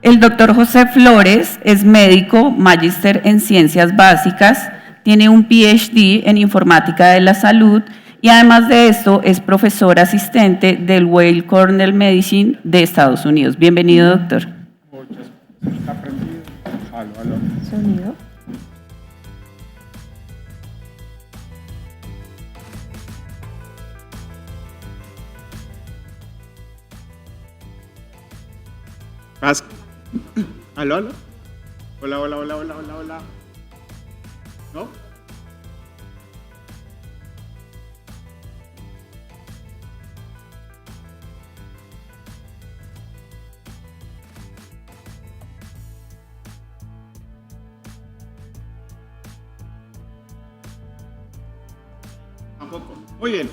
El doctor José Flores es médico, magíster en ciencias básicas, tiene un PhD en informática de la salud y además de esto es profesor asistente del Weill Cornell Medicine de Estados Unidos. Bienvenido, doctor. Está prendido. Aló. Sonido. Aló. Hola. ¿No? Tampoco. Muy bien.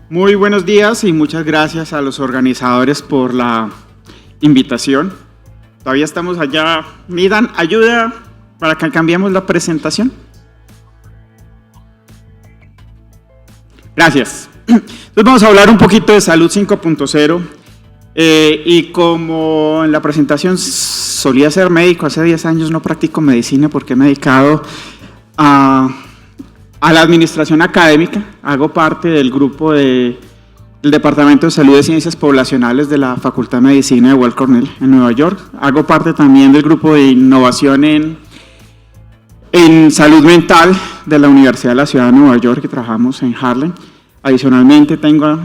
Muy buenos días y muchas gracias a los organizadores por la invitación. Todavía estamos allá. ¿Me dan ayuda para que cambiemos la presentación? Gracias. Entonces vamos a hablar un poquito de Salud 5.0 y como en la presentación solía ser médico, hace 10 años no practico medicina porque me he dedicado a la administración académica. Hago parte del grupo del Departamento de Salud y Ciencias Poblacionales de la Facultad de Medicina de Weill Cornell en Nueva York. Hago parte también del grupo de innovación en salud mental de la Universidad de la Ciudad de Nueva York, que trabajamos en Harlem. Adicionalmente tengo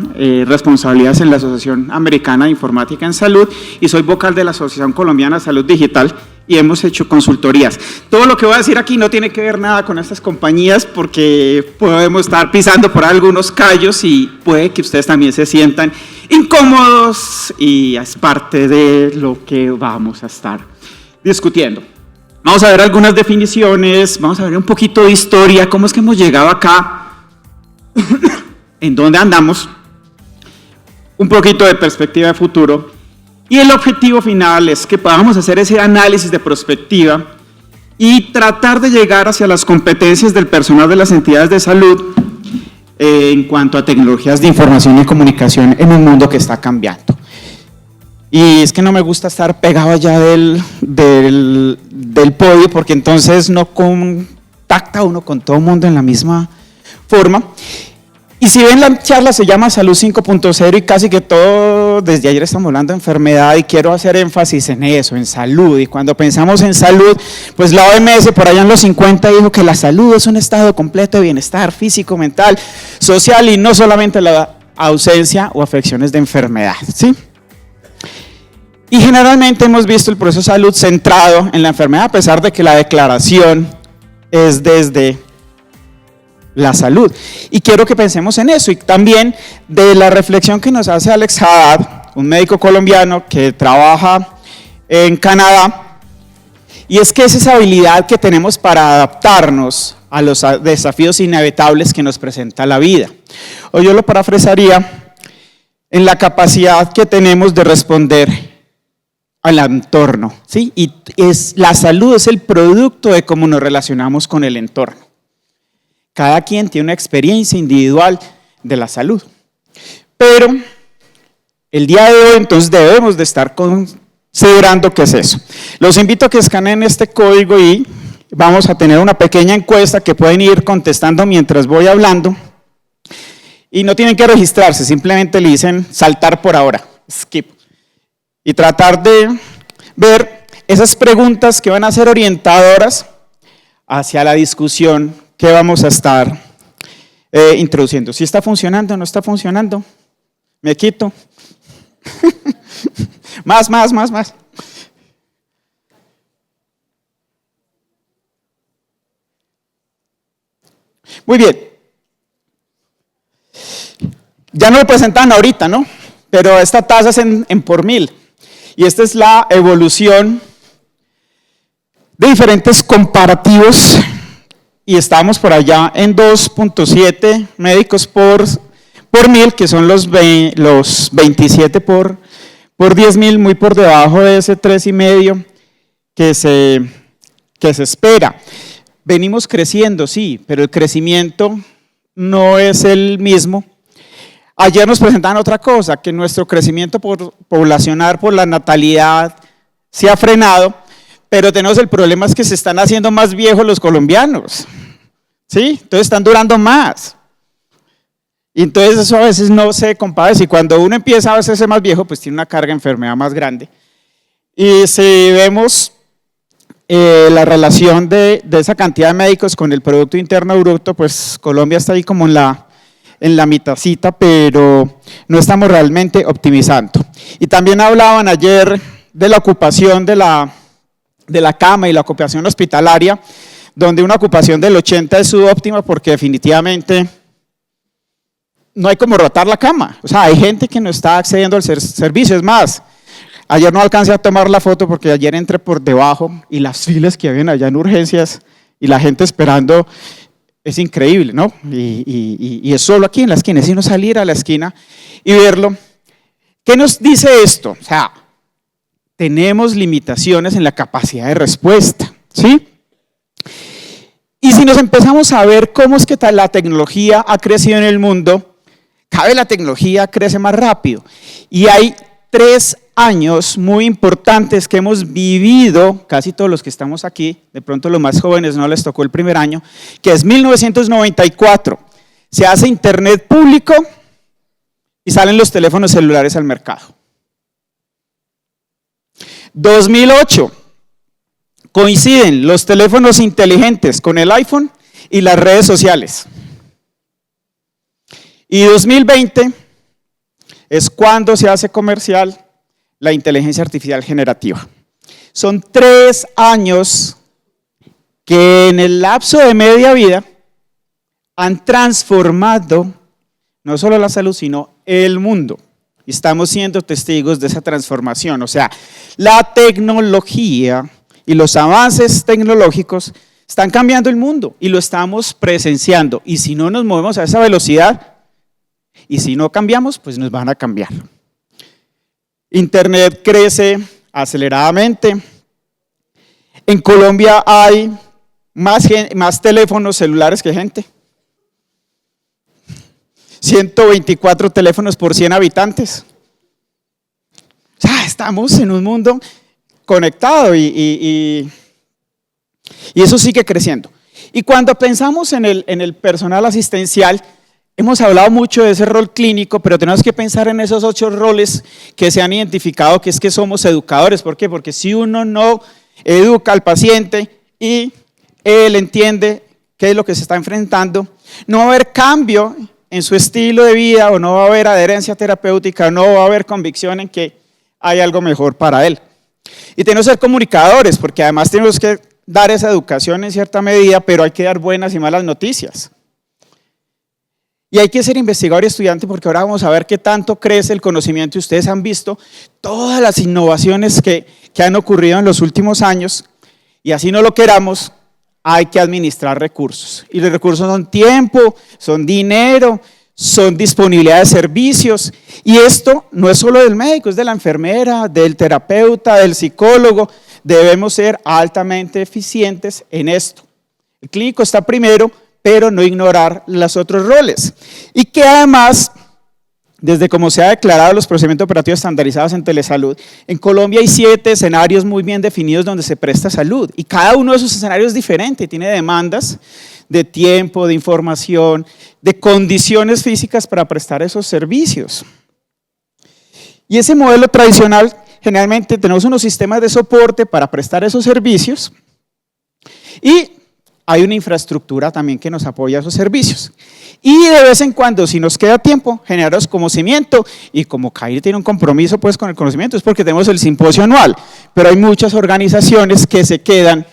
responsabilidades en la Asociación Americana de Informática en Salud y soy vocal de la Asociación Colombiana de Salud Digital y hemos hecho consultorías. Todo lo que voy a decir aquí no tiene que ver nada con estas compañías porque podemos estar pisando por algunos callos y puede que ustedes también se sientan incómodos y es parte de lo que vamos a estar discutiendo. Vamos a ver algunas definiciones, vamos a ver un poquito de historia, cómo es que hemos llegado acá, en dónde andamos, un poquito de perspectiva de futuro. Y el objetivo final es que podamos hacer ese análisis de prospectiva y tratar de llegar hacia las competencias del personal de las entidades de salud en cuanto a tecnologías de información y comunicación en un mundo que está cambiando. Y es que no me gusta estar pegado allá del podio porque entonces no contacta uno con todo el mundo en la misma forma. Y si ven la charla se llama Salud 5.0 y casi que todo, desde ayer estamos hablando de enfermedad y quiero hacer énfasis en eso, en salud. Y cuando pensamos en salud, pues la OMS por allá en los 50 dijo que la salud es un estado completo de bienestar físico, mental, social y no solamente la ausencia o afecciones de enfermedad, ¿sí? Y generalmente hemos visto el proceso de salud centrado en la enfermedad a pesar de que la declaración es desde la salud. Y quiero que pensemos en eso y también de la reflexión que nos hace Alex Haddad, un médico colombiano que trabaja en Canadá, y es que es esa habilidad que tenemos para adaptarnos a los desafíos inevitables que nos presenta la vida. O yo lo parafrasearía en la capacidad que tenemos de responder al entorno, ¿sí? Y la salud es el producto de cómo nos relacionamos con el entorno. Cada quien tiene una experiencia individual de la salud. Pero el día de hoy entonces debemos de estar considerando qué es eso. Los invito a que escaneen este código y vamos a tener una pequeña encuesta que pueden ir contestando mientras voy hablando. Y no tienen que registrarse, simplemente le dicen saltar por ahora, skip. Y tratar de ver esas preguntas que van a ser orientadoras hacia la discusión que vamos a estar introduciendo. ¿Si está funcionando o no está funcionando? Me quito. Más. Muy bien. Ya no lo presentan ahorita, ¿no? Pero esta tasa es en por 1000. Y esta es la evolución de diferentes comparativos. Y estamos por allá en 2.7 médicos por 1000, que son los 27 por 10.000, muy por debajo de ese 3,5 que se espera. Venimos creciendo, sí, pero el crecimiento no es el mismo Ayer nos presentaban otra cosa, que nuestro crecimiento poblacional por la natalidad se ha frenado, pero tenemos el problema es que se están haciendo más viejos los colombianos, ¿sí? Entonces están durando más. Y entonces eso a veces no se compadece, y cuando uno empieza a hacerse más viejo, pues tiene una carga de enfermedad más grande. Y si vemos la relación de esa cantidad de médicos con el Producto Interno Bruto, pues Colombia está ahí como en la mitadcita, pero no estamos realmente optimizando. Y también hablaban ayer de la ocupación de la cama y la ocupación hospitalaria, donde una ocupación del 80 es subóptima porque definitivamente no hay como rotar la cama. O sea, hay gente que no está accediendo al servicio. Es más, ayer no alcancé a tomar la foto porque ayer entré por debajo y las filas que habían allá en urgencias y la gente esperando es increíble, ¿no? Y es solo aquí en la esquina, es sino salir a la esquina y verlo. ¿Qué nos dice esto? O sea, tenemos limitaciones en la capacidad de respuesta, ¿sí? Y si nos empezamos a ver cómo es que la tecnología ha crecido en el mundo, cada vez la tecnología crece más rápido. Y hay 3 años muy importantes que hemos vivido, casi todos los que estamos aquí, de pronto los más jóvenes no les tocó el primer año, que es 1994. Se hace internet público y salen los teléfonos celulares al mercado. 2008, coinciden los teléfonos inteligentes con el iPhone y las redes sociales. Y 2020 es cuando se hace comercial la inteligencia artificial generativa. Son 3 años que en el lapso de media vida han transformado no solo la salud, sino el mundo. Y estamos siendo testigos de esa transformación. O sea, la tecnología y los avances tecnológicos están cambiando el mundo y lo estamos presenciando. Y si no nos movemos a esa velocidad, y si no cambiamos, pues nos van a cambiar. Internet crece aceleradamente. En Colombia hay más teléfonos celulares que gente. 124 teléfonos por 100 habitantes. O sea, estamos en un mundo conectado y eso sigue creciendo. Y cuando pensamos en el personal asistencial, hemos hablado mucho de ese rol clínico, pero tenemos que pensar en esos 8 roles que se han identificado, que es que somos educadores. ¿Por qué? Porque si uno no educa al paciente y él entiende qué es lo que se está enfrentando, no va a haber cambio en su estilo de vida, o no va a haber adherencia terapéutica, o no va a haber convicción en que hay algo mejor para él. Y tenemos que ser comunicadores, porque además tenemos que dar esa educación en cierta medida, pero hay que dar buenas y malas noticias. Y hay que ser investigador y estudiante, porque ahora vamos a ver qué tanto crece el conocimiento. Y ustedes han visto todas las innovaciones que han ocurrido en los últimos años, y así no lo queramos, hay que administrar recursos. Y los recursos son tiempo, son dinero, son disponibilidad de servicios. Y esto no es solo del médico, es de la enfermera, del terapeuta, del psicólogo. Debemos ser altamente eficientes en esto. El clínico está primero, pero no ignorar los otros roles. Y que además, desde como se ha declarado los procedimientos operativos estandarizados en telesalud, en Colombia hay 7 escenarios muy bien definidos donde se presta salud. Y cada uno de esos escenarios es diferente, tiene demandas de tiempo, de información, de condiciones físicas para prestar esos servicios. Y ese modelo tradicional, generalmente tenemos unos sistemas de soporte para prestar esos servicios y hay una infraestructura también que nos apoya a esos servicios. Y de vez en cuando, si nos queda tiempo, generamos conocimiento, y como CAIRE tiene un compromiso pues con el conocimiento, es porque tenemos el simposio anual, pero hay muchas organizaciones que se quedan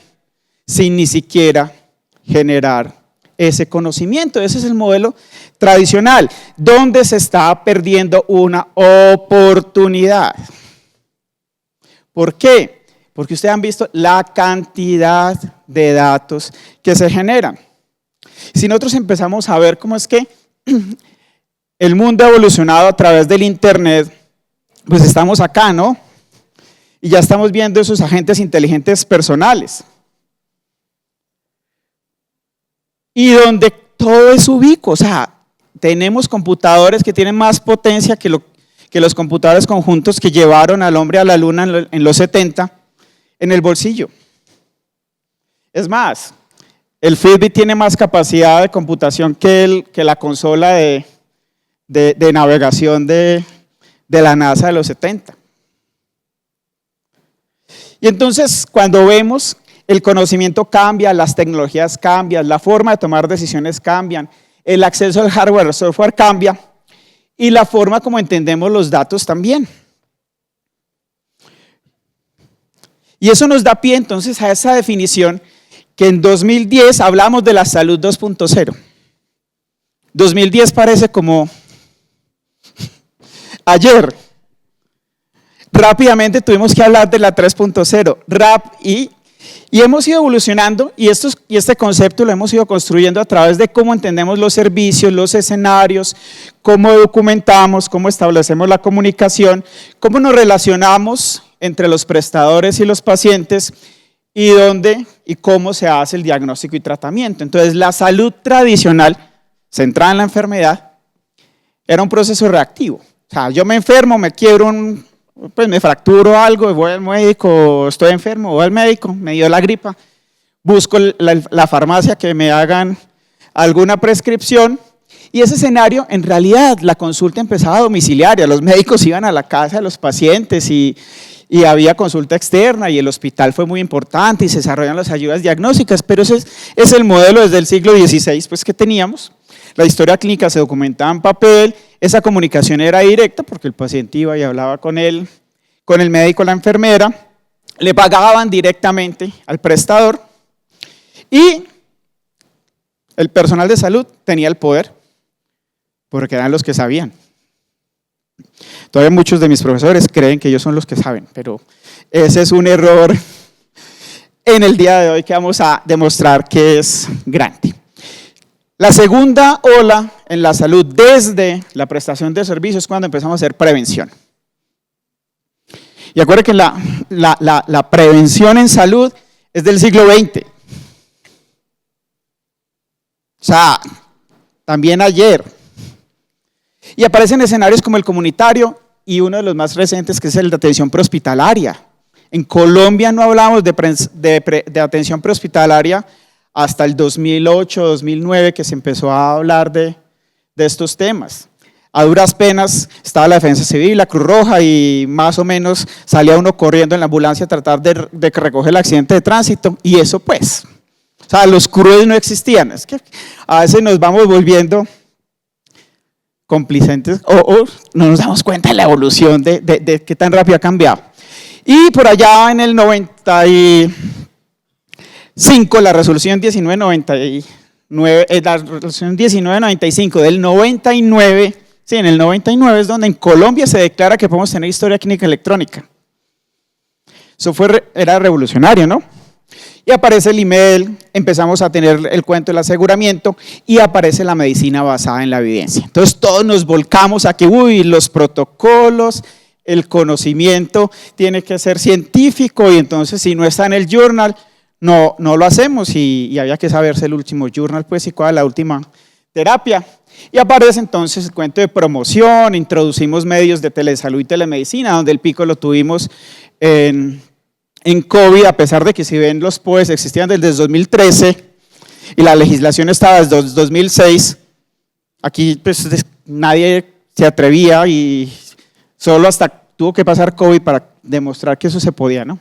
sin ni siquiera generar ese conocimiento. Ese es el modelo tradicional, donde se está perdiendo una oportunidad. ¿Por qué? Porque ustedes han visto la cantidad de datos que se generan. Si nosotros empezamos a ver cómo es que el mundo ha evolucionado a través del internet, pues estamos acá, ¿no? Y ya estamos viendo esos agentes inteligentes personales. Y donde todo es ubicuo, o sea, tenemos computadores que tienen más potencia que los computadores conjuntos que llevaron al hombre a la luna en los 70 en el bolsillo. Es más, el Fitbit tiene más capacidad de computación que la consola de navegación de la NASA de los 70. Y entonces, cuando vemos el conocimiento cambia, las tecnologías cambian, la forma de tomar decisiones cambian, el acceso al hardware, al software cambia y la forma como entendemos los datos también. Y eso nos da pie entonces a esa definición que en 2010 hablamos de la salud 2.0. 2010 parece como ayer. Rápidamente tuvimos que hablar de la 3.0, y hemos ido evolucionando y este concepto lo hemos ido construyendo a través de cómo entendemos los servicios, los escenarios, cómo documentamos, cómo establecemos la comunicación, cómo nos relacionamos entre los prestadores y los pacientes y dónde y cómo se hace el diagnóstico y tratamiento. Entonces, la salud tradicional, centrada en la enfermedad, era un proceso reactivo. O sea, yo me enfermo, me quiebro pues me fracturo algo, voy al médico, estoy enfermo, voy al médico, me dio la gripa, busco la farmacia que me hagan alguna prescripción, y ese escenario, en realidad, la consulta empezaba domiciliaria, los médicos iban a la casa de los pacientes y había consulta externa, y el hospital fue muy importante y se desarrollan las ayudas diagnósticas, pero ese es el modelo desde el siglo XVI pues, que teníamos. La historia clínica se documentaba en papel, esa comunicación era directa porque el paciente iba y hablaba con el médico, la enfermera, le pagaban directamente al prestador y el personal de salud tenía el poder porque eran los que sabían. Todavía muchos de mis profesores creen que ellos son los que saben, pero ese es un error en el día de hoy que vamos a demostrar que es grande. La segunda ola en la salud desde la prestación de servicios es cuando empezamos a hacer prevención. Y acuérdense que la prevención en salud es del siglo XX. O sea, también ayer. Y aparecen escenarios como el comunitario y uno de los más recientes que es el de atención prehospitalaria. En Colombia no hablamos de atención prehospitalaria hasta el 2008, 2009 que se empezó a hablar de estos temas. A duras penas estaba la Defensa Civil, la Cruz Roja y más o menos salía uno corriendo en la ambulancia a tratar de recoger el accidente de tránsito y eso pues, o sea, los cruces no existían. Es que a veces nos vamos volviendo complacentes o no nos damos cuenta de la evolución de qué tan rápido ha cambiado. Y por allá en el 95, la resolución 1995 del 99, sí, en el 99 es donde en Colombia se declara que podemos tener historia clínica electrónica. Eso era revolucionario, ¿no? Y aparece el email, empezamos a tener el cuento del aseguramiento y aparece la medicina basada en la evidencia. Entonces todos nos volcamos a que, los protocolos, el conocimiento tiene que ser científico y entonces si no está en el journal, no lo hacemos y había que saberse el último journal, pues y cuál es la última terapia. Y aparece entonces el cuento de promoción, introducimos medios de telesalud y telemedicina, donde el pico lo tuvimos en COVID, a pesar de que si ven los POEs existían desde 2013 y la legislación estaba desde 2006, aquí pues nadie se atrevía y solo hasta tuvo que pasar COVID para demostrar que eso se podía, ¿no?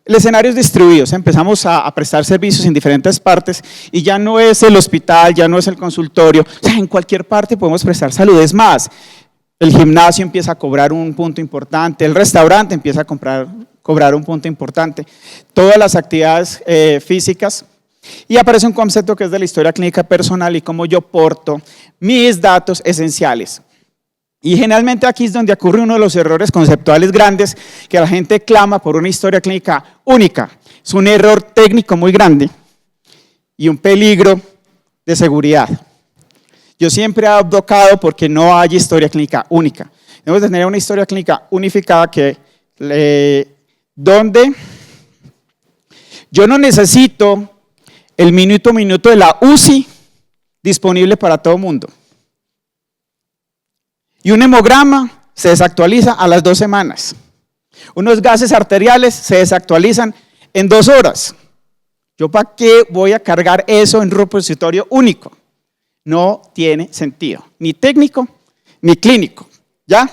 El escenario es distribuido, empezamos a prestar servicios en diferentes partes y ya no es el hospital, ya no es el consultorio, o sea, en cualquier parte podemos prestar salud. Es más, el gimnasio empieza a cobrar un punto importante, el restaurante empieza a cobrar un punto importante, todas las actividades físicas y aparece un concepto que es de la historia clínica personal y cómo yo porto mis datos esenciales. Y generalmente aquí es donde ocurre uno de los errores conceptuales grandes, que la gente clama por una historia clínica única. Es un error técnico muy grande y un peligro de seguridad. Yo siempre he advocado porque no haya historia clínica única. Debemos tener una historia clínica unificada donde yo no necesito el minuto a minuto de la UCI disponible para todo el mundo. Y un hemograma se desactualiza a las 2 semanas. Unos gases arteriales se desactualizan en 2 horas. ¿Yo para qué voy a cargar eso en un repositorio único? No tiene sentido, ni técnico ni clínico, ¿ya?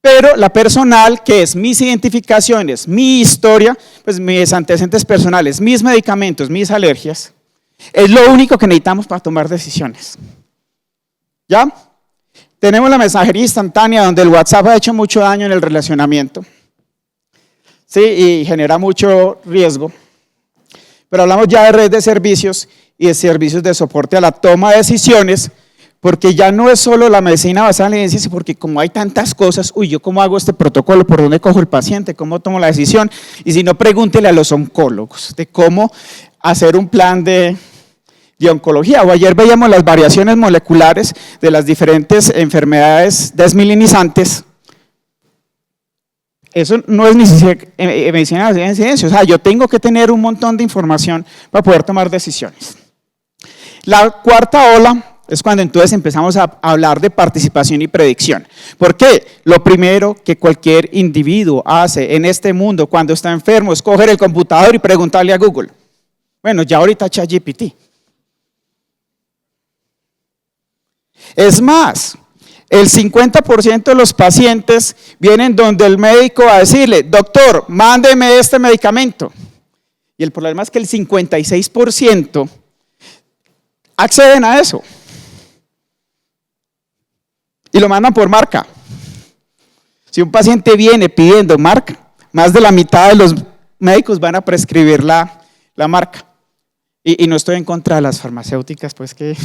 Pero la personal, que es mis identificaciones, mi historia, pues mis antecedentes personales, mis medicamentos, mis alergias, es lo único que necesitamos para tomar decisiones. ¿Ya? Tenemos la mensajería instantánea, donde el WhatsApp ha hecho mucho daño en el relacionamiento, ¿sí? Y genera mucho riesgo. Pero hablamos ya de redes de servicios y de servicios de soporte a la toma de decisiones, porque ya no es solo la medicina basada en evidencias, porque como hay tantas cosas, ¿yo cómo hago este protocolo? ¿Por dónde cojo el paciente? ¿Cómo tomo la decisión? Y si no, pregúntele a los oncólogos de cómo hacer un plan de oncología. O ayer veíamos las variaciones moleculares de las diferentes enfermedades desmilinizantes. Eso no es ni siquiera medicina basada en evidencias. O sea, yo tengo que tener un montón de información para poder tomar decisiones. La cuarta ola es cuando entonces empezamos a hablar de participación y predicción. ¿Por qué? Lo primero que cualquier individuo hace en este mundo cuando está enfermo es coger el computador y preguntarle a Google. Bueno, ya ahorita ChatGPT. Es más, el 50% de los pacientes vienen donde el médico a decirle, doctor, mándeme este medicamento. Y el problema es que el 56% acceden a eso. Y lo mandan por marca. Si un paciente viene pidiendo marca, más de la mitad de los médicos van a prescribir la marca. Y no estoy en contra de las farmacéuticas, pues que,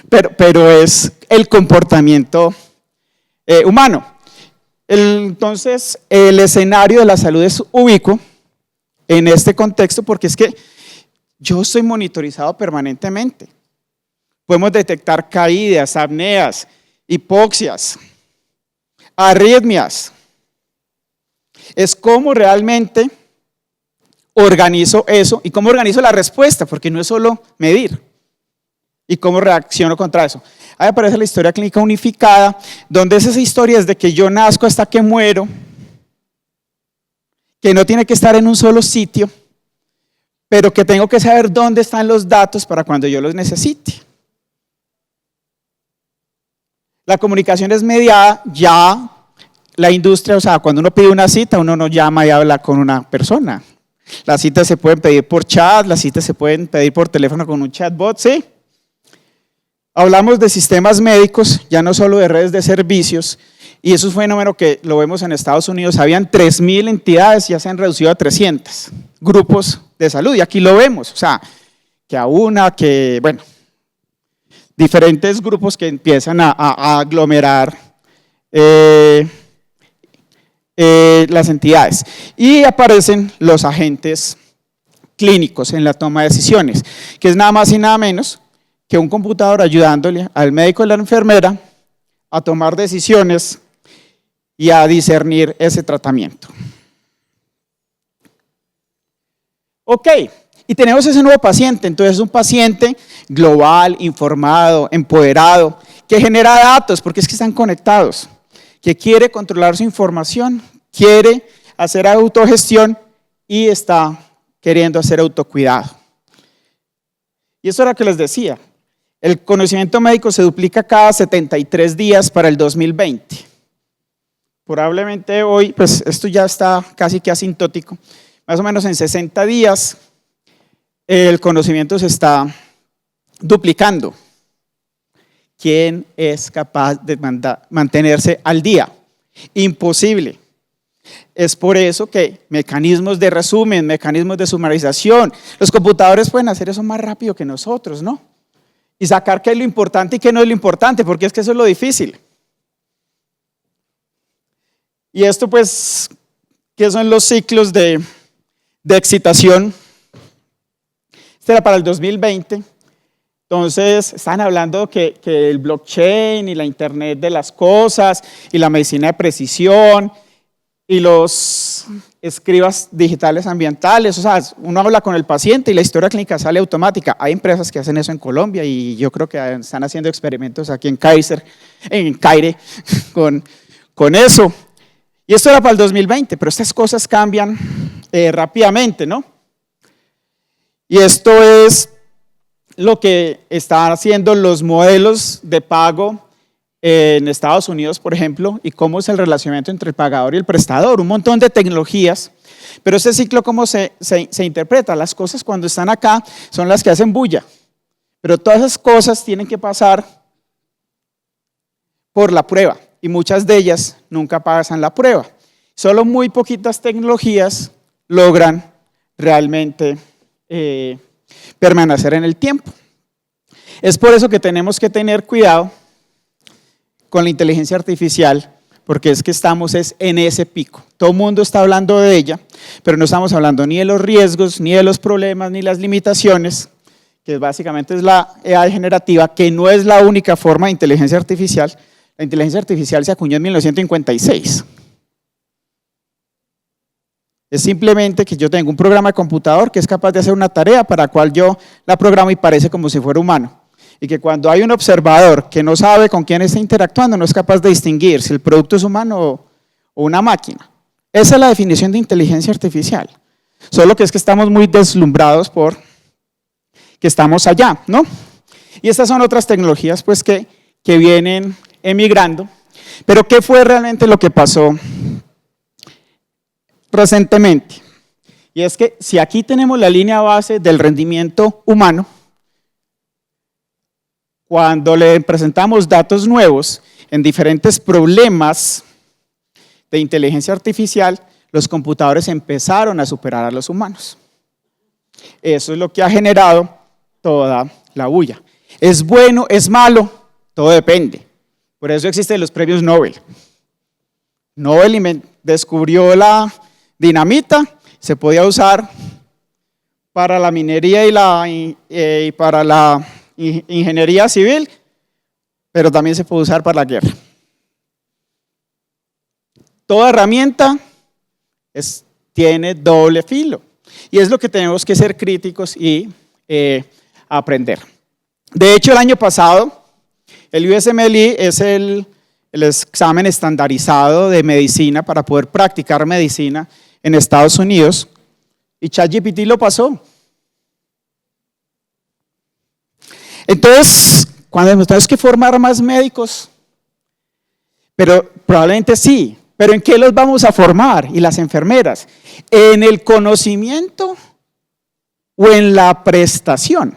pero es el comportamiento humano. Entonces, el escenario de la salud es ubicuo en este contexto, porque es que yo soy monitorizado permanentemente. Podemos detectar caídas, apneas, hipoxias, arritmias. Es cómo realmente organizo eso y cómo organizo la respuesta, porque no es solo medir, y cómo reacciono contra eso. Ahí aparece la historia clínica unificada, donde es esa historia desde que yo nazco hasta que muero, que no tiene que estar en un solo sitio, pero que tengo que saber dónde están los datos para cuando yo los necesite. La comunicación es mediada, ya la industria, o sea, cuando uno pide una cita, uno no llama y habla con una persona. Las citas se pueden pedir por chat, las citas se pueden pedir por teléfono con un chatbot, ¿sí? Hablamos de sistemas médicos, ya no solo de redes de servicios, y eso es un fenómeno que lo vemos en Estados Unidos. Habían 3.000 entidades, ya se han reducido a 300 grupos de salud, y aquí lo vemos, o sea, bueno, diferentes grupos que empiezan a aglomerar las entidades. Y aparecen los agentes clínicos en la toma de decisiones, que es nada más y nada menos que un computador ayudándole al médico y la enfermera a tomar decisiones y a discernir ese tratamiento. Ok, y tenemos ese nuevo paciente. Entonces es un paciente global, informado, empoderado, que genera datos, porque es que están conectados, que quiere controlar su información, quiere hacer autogestión y está queriendo hacer autocuidado. Y eso era lo que les decía. El conocimiento médico se duplica cada 73 días para el 2020. Probablemente hoy, pues esto ya está casi que asintótico, más o menos en 60 días el conocimiento se está duplicando. ¿Quién es capaz de mantenerse al día? Imposible. Es por eso que mecanismos de resumen, mecanismos de sumarización, los computadores pueden hacer eso más rápido que nosotros, ¿no? Y sacar qué es lo importante y qué no es lo importante, porque es que eso es lo difícil. Y esto pues, ¿qué son los ciclos de excitación? Este era para el 2020. Entonces, están hablando que el blockchain y la internet de las cosas y la medicina de precisión, y los escribas digitales ambientales. O sea, uno habla con el paciente y la historia clínica sale automática. Hay empresas que hacen eso en Colombia y yo creo que están haciendo experimentos aquí en Caire con eso. Y esto era para el 2020, pero estas cosas cambian rápidamente, ¿no? Y esto es lo que están haciendo los modelos de pago en Estados Unidos, por ejemplo, y cómo es el relacionamiento entre el pagador y el prestador. Un montón de tecnologías, pero ese ciclo, ¿cómo se interpreta? Las cosas cuando están acá son las que hacen bulla, pero todas esas cosas tienen que pasar por la prueba, y muchas de ellas nunca pasan la prueba. Solo muy poquitas tecnologías logran realmente permanecer en el tiempo. Es por eso que tenemos que tener cuidado con la inteligencia artificial, porque es que estamos en ese pico. Todo el mundo está hablando de ella, pero no estamos hablando ni de los riesgos, ni de los problemas, ni las limitaciones, que básicamente es la AI generativa, que no es la única forma de inteligencia artificial. La inteligencia artificial se acuñó en 1956. Es simplemente que yo tengo un programa de computador que es capaz de hacer una tarea para la cual yo la programo y parece como si fuera humano. Y que cuando hay un observador que no sabe con quién está interactuando, no es capaz de distinguir si el producto es humano o una máquina. Esa es la definición de inteligencia artificial. Solo que es que estamos muy deslumbrados por que estamos allá, ¿no? Y estas son otras tecnologías pues que vienen emigrando. Pero ¿qué fue realmente lo que pasó recientemente? Y es que si aquí tenemos la línea base del rendimiento humano, cuando le presentamos datos nuevos en diferentes problemas de inteligencia artificial, los computadores empezaron a superar a los humanos. Eso es lo que ha generado toda la bulla. ¿Es bueno? ¿Es malo? Todo depende. Por eso existen los premios Nobel. Nobel descubrió la dinamita, se podía usar para la minería y para la ingeniería civil, pero también se puede usar para la guerra. Toda herramienta tiene doble filo y es lo que tenemos que ser críticos y aprender. De hecho, el año pasado, el USMLE es el examen estandarizado de medicina para poder practicar medicina en Estados Unidos y ChatGPT lo pasó. Entonces, cuando tenemos que formar más médicos, pero probablemente sí, pero ¿en qué los vamos a formar? Y las enfermeras, ¿en el conocimiento o en la prestación?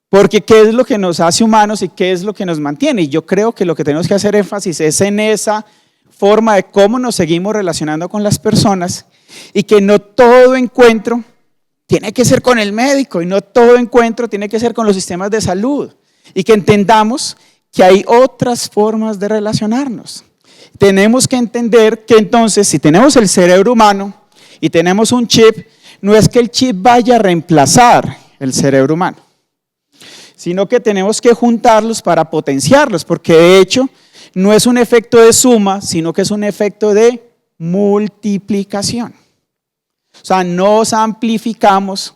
Porque ¿qué es lo que nos hace humanos y qué es lo que nos mantiene? Y yo creo que lo que tenemos que hacer énfasis es en esa forma de cómo nos seguimos relacionando con las personas y que no todo encuentro tiene que ser con el médico y no todo encuentro tiene que ser con los sistemas de salud y que entendamos que hay otras formas de relacionarnos. Tenemos que entender que entonces si tenemos el cerebro humano y tenemos un chip, no es que el chip vaya a reemplazar el cerebro humano, sino que tenemos que juntarlos para potenciarlos, porque de hecho no es un efecto de suma, sino que es un efecto de multiplicación. O sea, nos amplificamos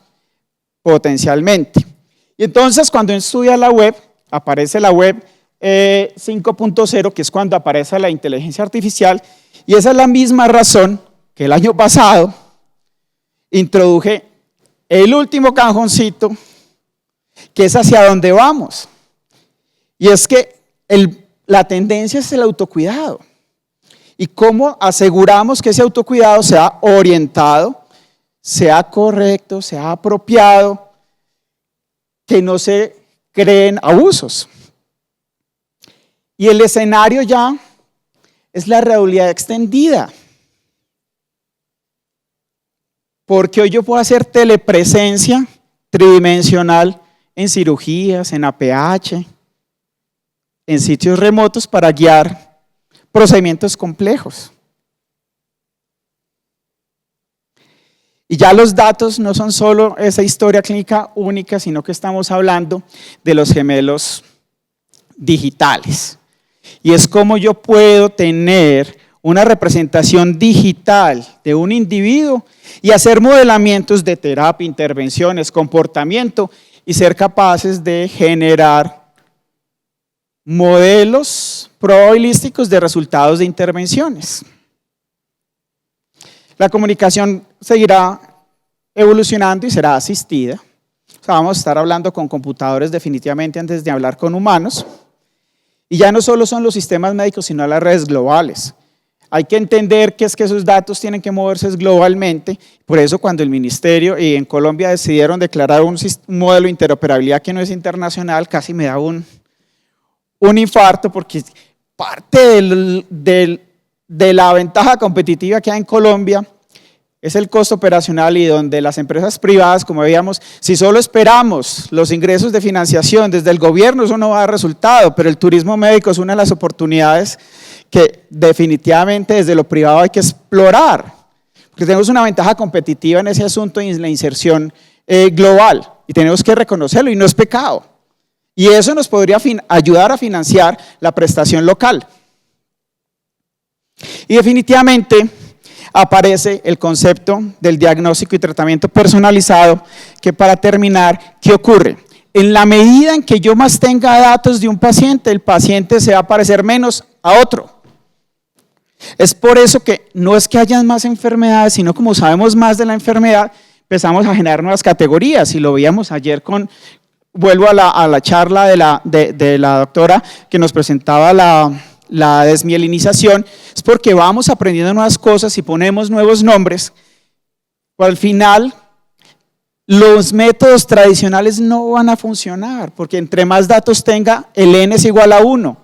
potencialmente. Y entonces cuando estudia la web, aparece la web 5.0, que es cuando aparece la inteligencia artificial, y esa es la misma razón que el año pasado introduje el último cajoncito, que es hacia dónde vamos. Y es que la tendencia es el autocuidado. ¿Y cómo aseguramos que ese autocuidado sea orientado, sea correcto, sea apropiado, que no se creen abusos? Y el escenario ya es la realidad extendida. Porque hoy yo puedo hacer telepresencia tridimensional en cirugías, en APH, en sitios remotos para guiar procedimientos complejos. Y ya los datos no son solo esa historia clínica única, sino que estamos hablando de los gemelos digitales. Y es como yo puedo tener una representación digital de un individuo y hacer modelamientos de terapia, intervenciones, comportamiento y ser capaces de generar modelos probabilísticos de resultados de intervenciones. La comunicación seguirá evolucionando y será asistida. O sea, vamos a estar hablando con computadores definitivamente antes de hablar con humanos. Y ya no solo son los sistemas médicos, sino las redes globales. Hay que entender que es que esos datos tienen que moverse globalmente. Por eso cuando el ministerio y en Colombia decidieron declarar un modelo de interoperabilidad que no es internacional, casi me da un infarto, porque parte de la ventaja competitiva que hay en Colombia es el costo operacional, y donde las empresas privadas, como veíamos, si solo esperamos los ingresos de financiación desde el gobierno, eso no va a dar resultado, pero el turismo médico es una de las oportunidades que definitivamente desde lo privado hay que explorar, porque tenemos una ventaja competitiva en ese asunto y en la inserción global, y tenemos que reconocerlo, y no es pecado. Y eso nos podría ayudar a financiar la prestación local. Y definitivamente aparece el concepto del diagnóstico y tratamiento personalizado, que para terminar, ¿qué ocurre? En la medida en que yo más tenga datos de un paciente, el paciente se va a parecer menos a otro. Es por eso que no es que hayan más enfermedades, sino como sabemos más de la enfermedad, empezamos a generar nuevas categorías, y lo veíamos ayer vuelvo a la charla de la doctora que nos presentaba la desmielinización, es porque vamos aprendiendo nuevas cosas y ponemos nuevos nombres, pero al final los métodos tradicionales no van a funcionar, porque entre más datos tenga, el N es igual a 1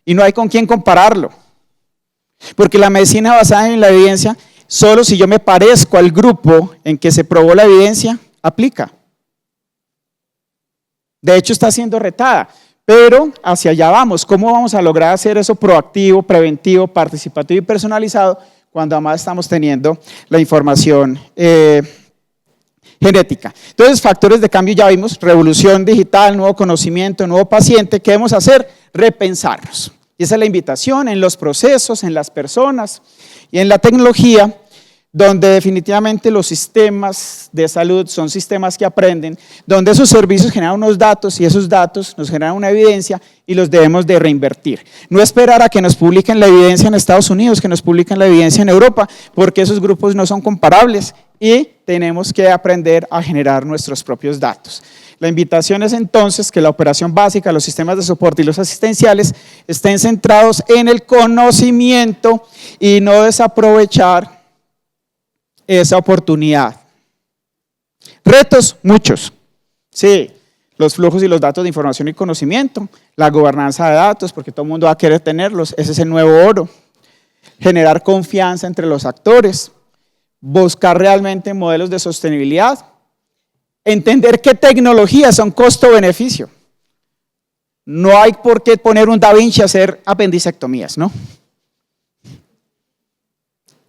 y no hay con quién compararlo, porque la medicina basada en la evidencia, solo si yo me parezco al grupo en que se probó la evidencia, aplica. De hecho, está siendo retada, pero hacia allá vamos. ¿Cómo vamos a lograr hacer eso proactivo, preventivo, participativo y personalizado cuando además estamos teniendo la información genética? Entonces, factores de cambio ya vimos: revolución digital, nuevo conocimiento, nuevo paciente. ¿Qué debemos hacer? Repensarnos. Y esa es la invitación en los procesos, en las personas y en la tecnología, donde definitivamente los sistemas de salud son sistemas que aprenden, donde esos servicios generan unos datos y esos datos nos generan una evidencia y los debemos de reinvertir. No esperar a que nos publiquen la evidencia en Estados Unidos, que nos publiquen la evidencia en Europa, porque esos grupos no son comparables y tenemos que aprender a generar nuestros propios datos. La invitación es entonces que la operación básica, los sistemas de soporte y los asistenciales estén centrados en el conocimiento y no desaprovechar esa oportunidad. Retos, muchos. Sí, los flujos y los datos de información y conocimiento, la gobernanza de datos, porque todo el mundo va a querer tenerlos, ese es el nuevo oro. Generar confianza entre los actores, buscar realmente modelos de sostenibilidad, entender qué tecnologías son costo-beneficio. No hay por qué poner un Da Vinci a hacer apendicectomías, ¿no?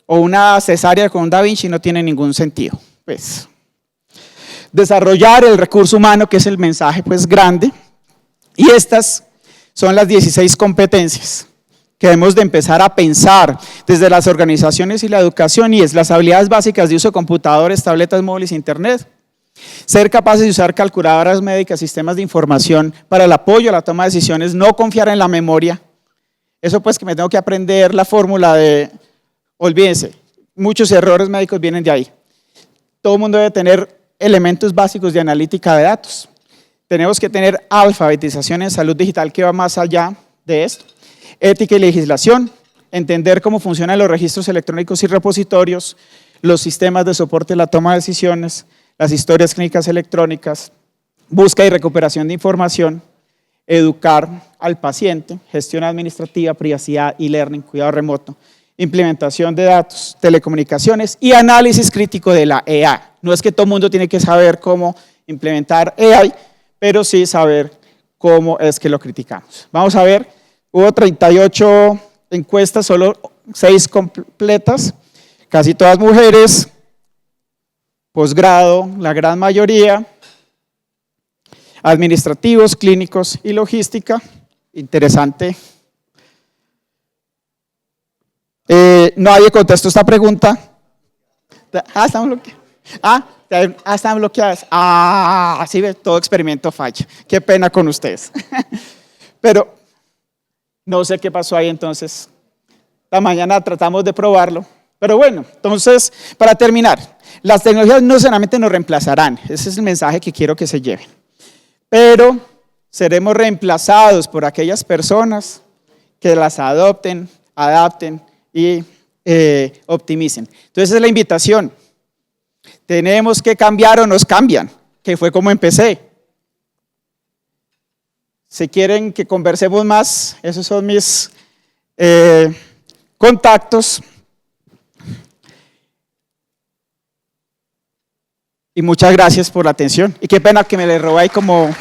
O una cesárea con un Da Vinci no tiene ningún sentido. Pues, desarrollar el recurso humano, que es el mensaje pues grande, y estas son las 16 competencias que debemos de empezar a pensar desde las organizaciones y la educación, y es las habilidades básicas de uso de computadores, tabletas móviles e internet, ser capaces de usar calculadoras médicas, sistemas de información para el apoyo a la toma de decisiones, no confiar en la memoria. Eso pues que me tengo que aprender la fórmula de, olvídense, muchos errores médicos vienen de ahí. Todo el mundo debe tener elementos básicos de analítica de datos. Tenemos que tener alfabetización en salud digital, que va más allá de esto. Ética y legislación, entender cómo funcionan los registros electrónicos y repositorios, los sistemas de soporte a la toma de decisiones, las historias clínicas electrónicas, búsqueda y recuperación de información, educar al paciente, gestión administrativa, privacidad, e-learning, cuidado remoto, implementación de datos, telecomunicaciones y análisis crítico de la AI. No es que todo el mundo tiene que saber cómo implementar AI, pero sí saber cómo es que lo criticamos. Vamos a ver, hubo 38 encuestas, solo 6 completas, casi todas mujeres, posgrado, la gran mayoría, administrativos, clínicos y logística. Interesante. Nadie contestó esta pregunta. Están bloqueadas. Están bloqueadas. Sí, todo experimento falla. Qué pena con ustedes. Pero no sé qué pasó ahí entonces. La mañana tratamos de probarlo. Pero bueno, entonces, para terminar, las tecnologías no solamente nos reemplazarán. Ese es el mensaje que quiero que se lleven. Pero seremos reemplazados por aquellas personas que las adopten, adapten y optimicen. Entonces, esa es la invitación. Tenemos que cambiar o nos cambian, que fue como empecé. Si quieren que conversemos más, esos son mis contactos. Y muchas gracias por la atención. Y qué pena que me le robé ahí como